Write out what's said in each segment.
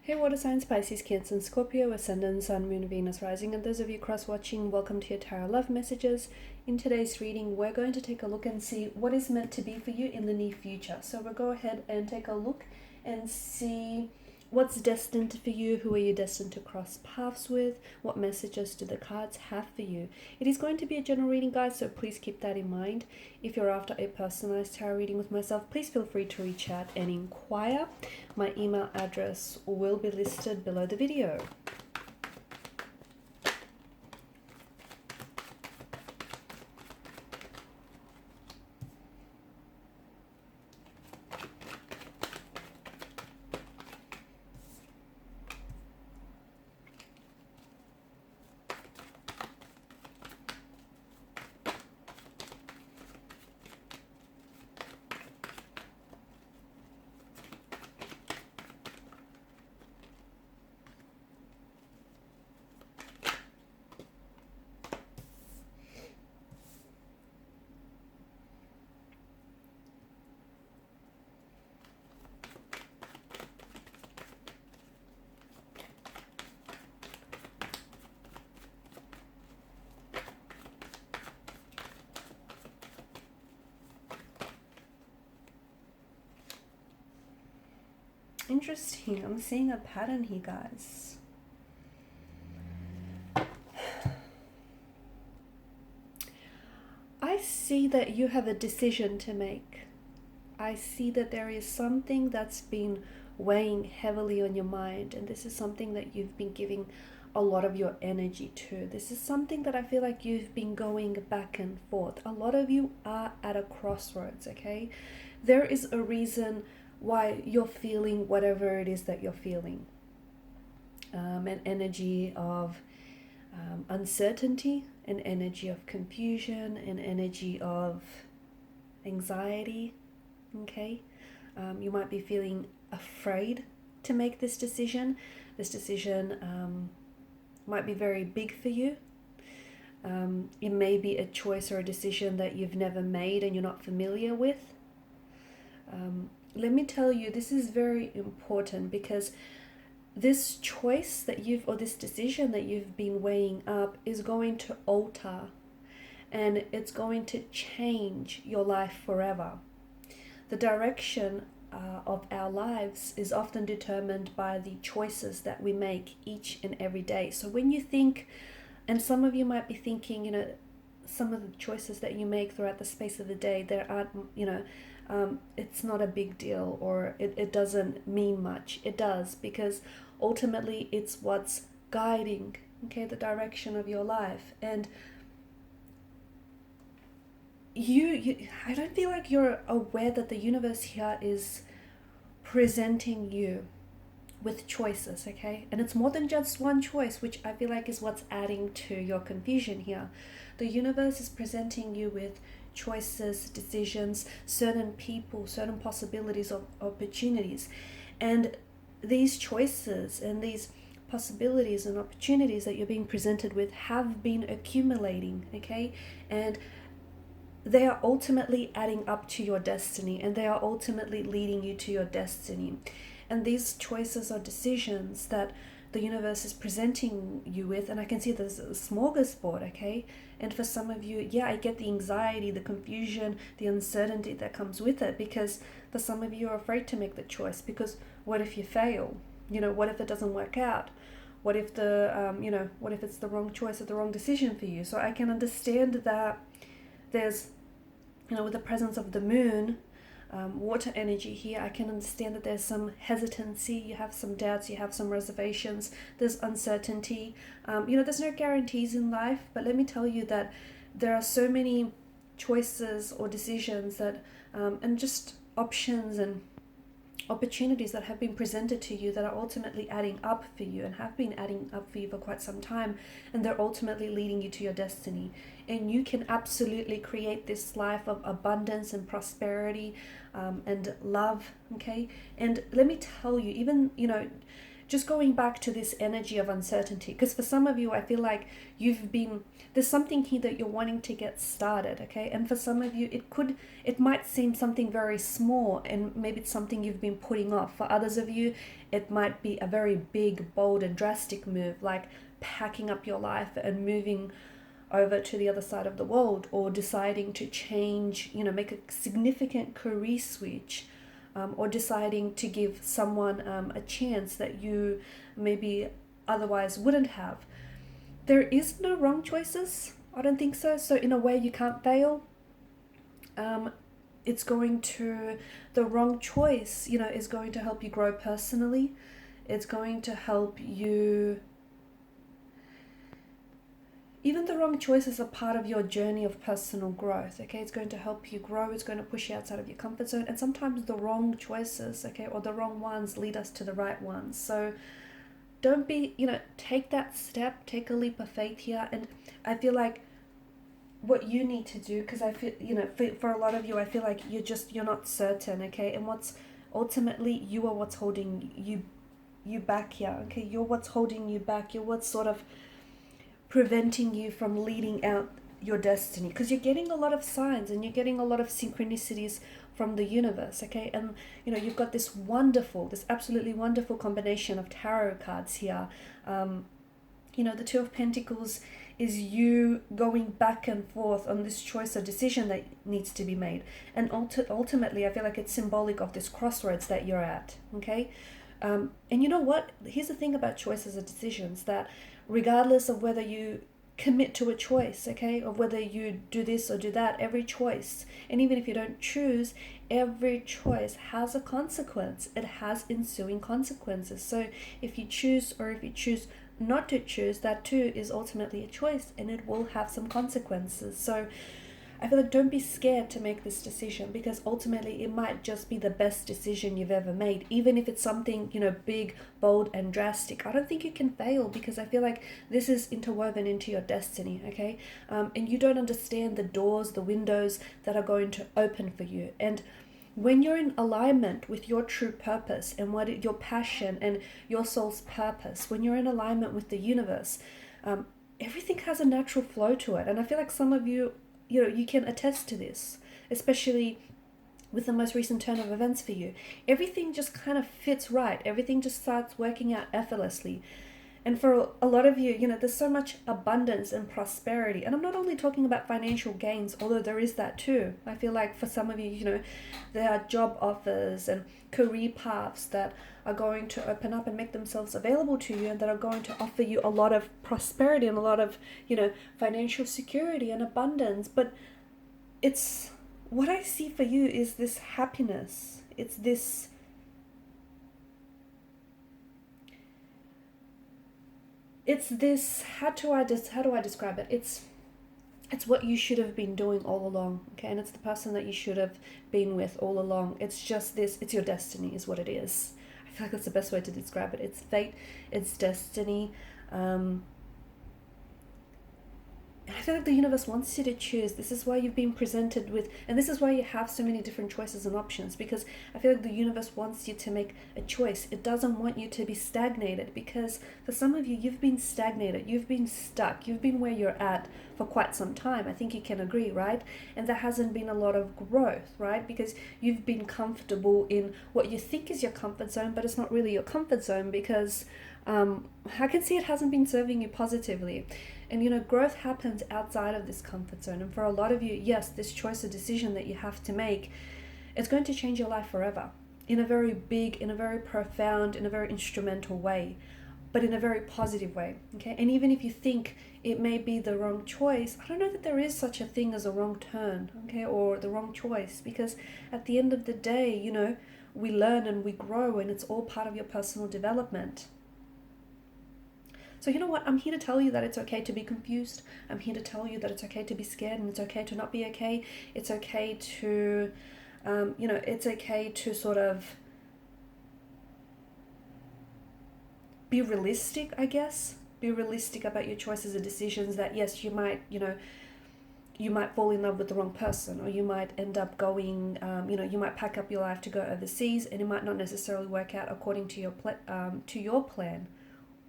Hey water signs, Pisces, Cancer and Scorpio, Ascendant, Sun, Moon, Venus, Rising, and those of you cross-watching, welcome to your Tarot Love Messages. In today's reading, we're going to take a look and see what is meant to be for you in the near future. So we'll go ahead and take a look and see what's destined for you, who are you destined to cross paths with, what messages do the cards have for you. It is going to be a general reading, guys, so please keep that in mind. If you're after a personalized tarot reading with myself, please feel free to reach out and inquire. My email address will be listed below the video. Interesting. I'm seeing a pattern here, guys. I see that you have a decision to make. I see that there is something that's been weighing heavily on your mind, and this is something that you've been giving a lot of your energy to. This is something that I feel like you've been going back and forth. A lot of you are at a crossroads, okay? There is a reason why you're feeling whatever it is that you're feeling. An energy of uncertainty, an energy of confusion, an energy of anxiety, okay? You might be feeling afraid to make this decision. This decision might be very big for you. It may be a choice or a decision that you've never made and you're not familiar with. Let me tell you, this is very important because this choice that or this decision that you've been weighing up is going to alter and it's going to change your life forever. The direction of our lives is often determined by the choices that we make each and every day. So when you think, and some of you might be thinking, some of the choices that you make throughout the space of the day, there aren't, it's not a big deal, or it doesn't mean much. It does, because ultimately it's what's guiding, okay, the direction of your life. And I don't feel like you're aware that the universe here is presenting you with choices, okay? And it's more than just one choice, which I feel like is what's adding to your confusion here. The universe is presenting you with choices, decisions, certain people, certain possibilities of opportunities. And these choices and these possibilities and opportunities that you're being presented with have been accumulating, okay? And they are ultimately adding up to your destiny, and they are ultimately leading you to your destiny. And these choices or decisions that the universe is presenting you with, and I can see there's a smorgasbord, okay? And for some of you, yeah, I get the anxiety, the confusion, the uncertainty that comes with it, because for some of you are afraid to make the choice, because what if you fail? What if it doesn't work out? What if what if it's the wrong choice or the wrong decision for you? So I can understand that there's, with the presence of the moon, water energy here, I can understand that there's some hesitancy, you have some doubts, you have some reservations, there's uncertainty. There's no guarantees in life, but let me tell you that there are so many choices or decisions that, and just options and opportunities that have been presented to you that are ultimately adding up for you and have been adding up for you for quite some time, and they're ultimately leading you to your destiny. And you can absolutely create this life of abundance and prosperity and love, okay? And let me tell you, even, just going back to this energy of uncertainty, because for some of you, I feel like there's something here that you're wanting to get started, okay? And for some of you, it might seem something very small, and maybe it's something you've been putting off. For others of you, it might be a very big, bold, and drastic move, like packing up your life and moving over to the other side of the world, or deciding to change, make a significant career switch, or deciding to give someone a chance that you maybe otherwise wouldn't have. There is no wrong choices. I don't think so. So in a way, you can't fail. The wrong choice, is going to help you grow personally. It's going to help you. Even the wrong choices are part of your journey of personal growth, okay? It's going to help you grow. It's going to push you outside of your comfort zone. And sometimes the wrong choices, okay, or the wrong ones lead us to the right ones. So don't be, take that step, take a leap of faith here. And I feel like what you need to do, because I feel, for a lot of you, I feel like you're not certain, okay? And ultimately, you are what's holding you back here, okay? You're what's holding you back. You're what's sort of preventing you from leading out your destiny, because you're getting a lot of signs and you're getting a lot of synchronicities from the universe, okay? And you've got this absolutely wonderful combination of tarot cards here. The Two of Pentacles is you going back and forth on this choice or decision that needs to be made, and ultimately I feel like it's symbolic of this crossroads that you're at, okay? And you know what? Here's the thing about choices or decisions, that regardless of whether you commit to a choice, okay, or whether you do this or do that, every choice, and even if you don't choose, every choice has a consequence. It has ensuing consequences. So if you choose, or if you choose not to choose, that too is ultimately a choice, and it will have some consequences. So I feel like don't be scared to make this decision, because ultimately it might just be the best decision you've ever made. Even if it's something, big, bold, and drastic, I don't think you can fail, because I feel like this is interwoven into your destiny, okay? And you don't understand the doors, the windows that are going to open for you. And when you're in alignment with your true purpose and your passion and your soul's purpose, when you're in alignment with the universe, everything has a natural flow to it. And I feel like some of you, you can attest to this, especially with the most recent turn of events for you. Everything just kind of fits right. Everything just starts working out effortlessly. And for a lot of you, there's so much abundance and prosperity. And I'm not only talking about financial gains, although there is that too. I feel like for some of you, there are job offers and career paths that are going to open up and make themselves available to you, and that are going to offer you a lot of prosperity and a lot of, financial security and abundance. But what I see for you is this happiness. It's this how do I describe it? It's what you should have been doing all along, okay? And it's the person that you should have been with all along. It's just this, it's your destiny is what it is. I feel like that's the best way to describe it. It's fate, it's destiny. And I feel like the universe wants you to choose. This is why you've been presented with, and this is why you have so many different choices and options, because I feel like the universe wants you to make a choice. It doesn't want you to be stagnated, because for some of you, you've been stagnated, you've been stuck, you've been where you're at for quite some time. I think you can agree, right? And there hasn't been a lot of growth, right? Because you've been comfortable in what you think is your comfort zone, but it's not really your comfort zone, because I can see it hasn't been serving you positively. And growth happens outside of this comfort zone. And for a lot of you, yes, this choice or decision that you have to make, it's going to change your life forever, in a very big, in a very profound, in a very instrumental way, but in a very positive way, okay? And even if you think it may be the wrong choice, I don't know that there is such a thing as a wrong turn, okay, or the wrong choice, because at the end of the day, we learn and we grow, and it's all part of your personal development. So you know what? I'm here to tell you that it's okay to be confused. I'm here to tell you that it's okay to be scared, and it's okay to not be okay. It's okay to, it's okay to sort of be realistic, I guess. Be realistic about your choices and decisions, that yes, you might, you might fall in love with the wrong person, or you might end up going, you might pack up your life to go overseas, and it might not necessarily work out according to your plan,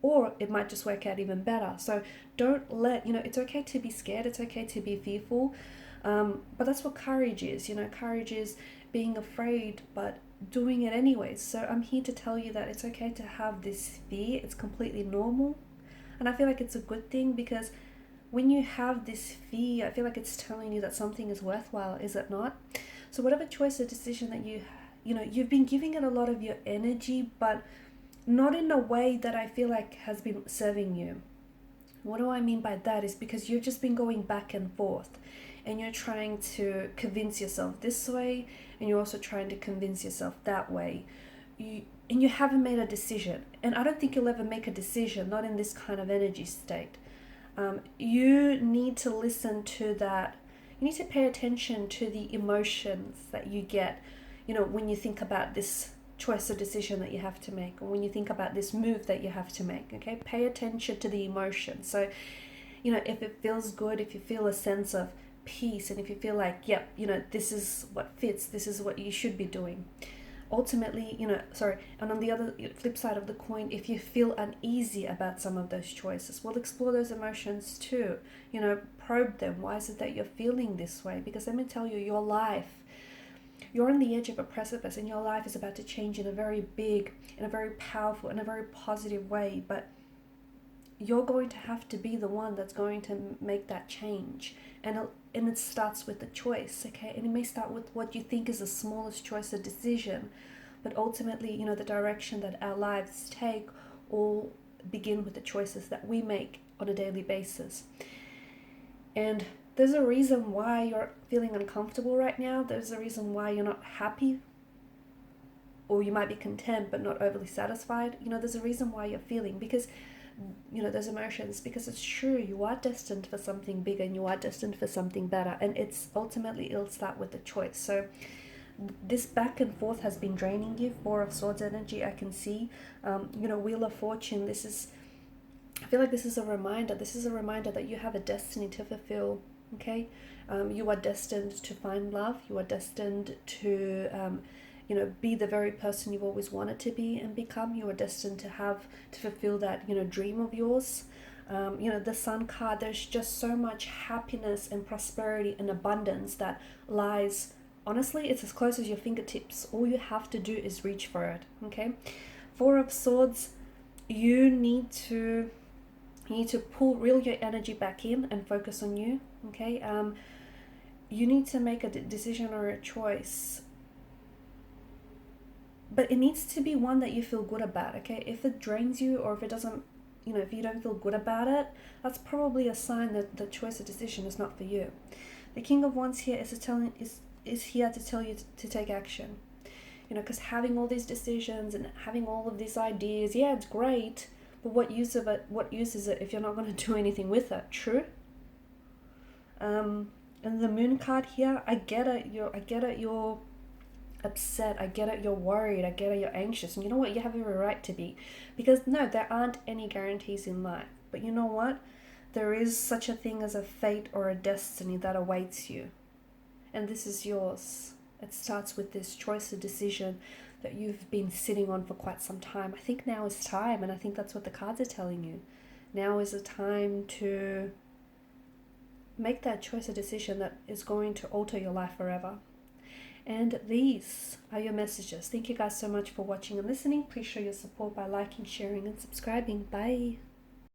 or it might just work out even better. So don't let, it's okay to be scared, it's okay to be fearful, but that's what courage is. Courage is being afraid but doing it anyways. So I'm here to tell you that it's okay to have this fear. It's completely normal, and I feel like it's a good thing, because when you have this fear, I feel like it's telling you that something is worthwhile, is it not? So whatever choice or decision that you've been giving it a lot of your energy, but not in a way that I feel like has been serving you. What do I mean by that is because you've just been going back and forth, and you're trying to convince yourself this way, and you're also trying to convince yourself that way. And you haven't made a decision. And I don't think you'll ever make a decision, not in this kind of energy state. You need to listen to that. You need to pay attention to the emotions that you get, when you think about this choice or decision that you have to make, or when you think about this move that you have to make. Okay, pay attention to the emotions. So, if it feels good, if you feel a sense of peace, and if you feel like, yep, this is what fits, this is what you should be doing. Ultimately, and on the other flip side of the coin, if you feel uneasy about some of those choices, well, explore those emotions too. Probe them. Why is it that you're feeling this way? Because let me tell you, you're on the edge of a precipice, and your life is about to change in a very big, in a very powerful, in a very positive way. But you're going to have to be the one that's going to make that change. And it starts with the choice, okay? And it may start with what you think is the smallest choice or decision, but ultimately, the direction that our lives take all begin with the choices that we make on a daily basis. And there's a reason why you're feeling uncomfortable right now. There's a reason why you're not happy, or you might be content but not overly satisfied. There's a reason why you're feeling, because those emotions, because it's true, you are destined for something bigger, and you are destined for something better, and it'll start with a choice. So this back and forth has been draining you. 4 of Swords energy, I can see. Wheel of Fortune, I feel like this is a reminder that you have a destiny to fulfill. Okay, you are destined to find love. You are destined to be the very person you've always wanted to be and become. You are destined to fulfill that, dream of yours. The Sun card, there's just so much happiness and prosperity and abundance that lies, honestly, it's as close as your fingertips. All you have to do is reach for it, okay? 4 of Swords, you need to reel your energy back in and focus on you, okay? You need to make a decision or a choice, but it needs to be one that you feel good about, okay? If it drains you, or if it doesn't, if you don't feel good about it, that's probably a sign that the choice or decision is not for you. The King of Wands here is here to tell you to take action, because having all these decisions and having all of these ideas, yeah, it's great, but what use is it if you're not going to do anything with it? True. And the Moon card here, I get it, you're upset, I get it, you're worried, I get it, you're anxious, and you know what, you have every right to be, because no, there aren't any guarantees in life, but you know what, there is such a thing as a fate or a destiny that awaits you, and this is yours. It starts with this choice or decision that you've been sitting on for quite some time. I think now is time, and I think that's what the cards are telling you. Now is a time to make that choice or decision that is going to alter your life forever. And these are your messages. Thank you guys so much for watching and listening. Please show your support by liking, sharing, and subscribing. Bye.